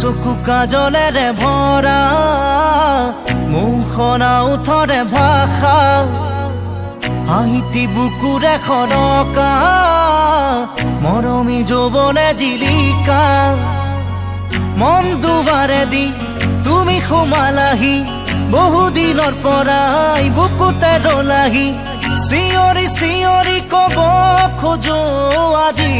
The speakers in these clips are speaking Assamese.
চকু কাজলেৰে ভৰা মুখনা উঠৰে ভাষা হাঁহিতি বুকুৰে খৰকা মৰমী যৌৱনে জিলিকা মন দুবাৰে দি তুমি সোমালাহি বহুদিনৰ পৰাই বুকুতে ৰলাহি চিঞৰি চিঞৰি কব খোজো আজি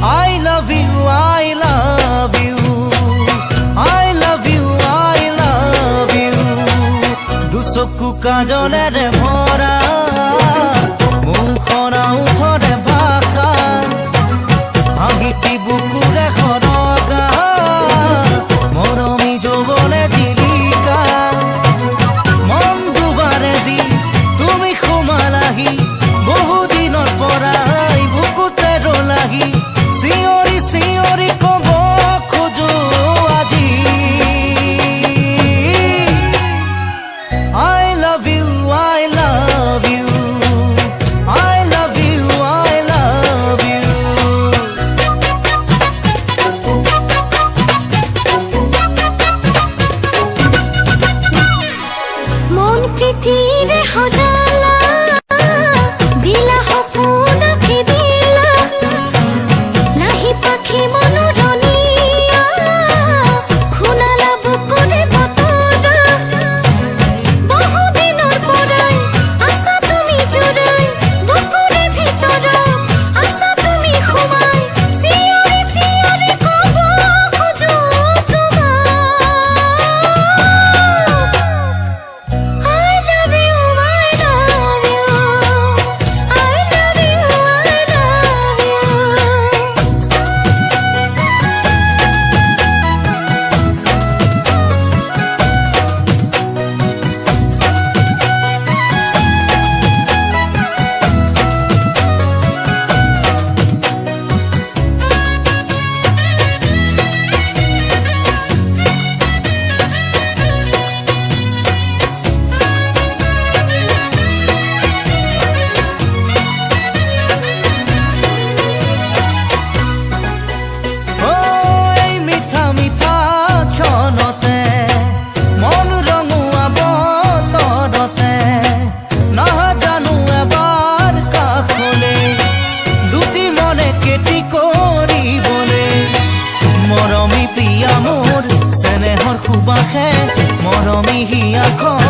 I love you, I love you, I love you, I love you. দুচকু কাজলেৰে ভৰা মুখনা উঠৰে ভাষা হাঁহিতি বুকুৰে খৰকা মৰমী যৌৱনে জিলিকা মন দুবাৰে দি তুমি সোমালাহি বহুদিনৰ পৰাই বুকুতে ৰলাহি চিঞৰি চিঞৰি কব খোজো আজি I love you, I love you, I love you, I love you. মন পৃথিৱীৰে সজালা দিলা সপোনকে দিলা লাহি পাখি মনোৰণীয়া শুনালা বুকুৰে বতৰা বহুদিনৰ পৰাই আছা তুমি জোৰাই বুকুৰে ভিতৰত আছা তুমি সোমাই চিঞৰি চিঞৰি কব খোজো তোমাক I love you, I love you, I love you, I love you. এই মিঠা মিঠা ক্ষণতে মন ৰঙুৱাব তৰতে নাজানো এবাৰ কাষলে দুটি মনে কেতি কৰিবলে মৰমী প্ৰিয়া মোৰ চেনেহৰ সুবাসে মৰমী হিয়াখন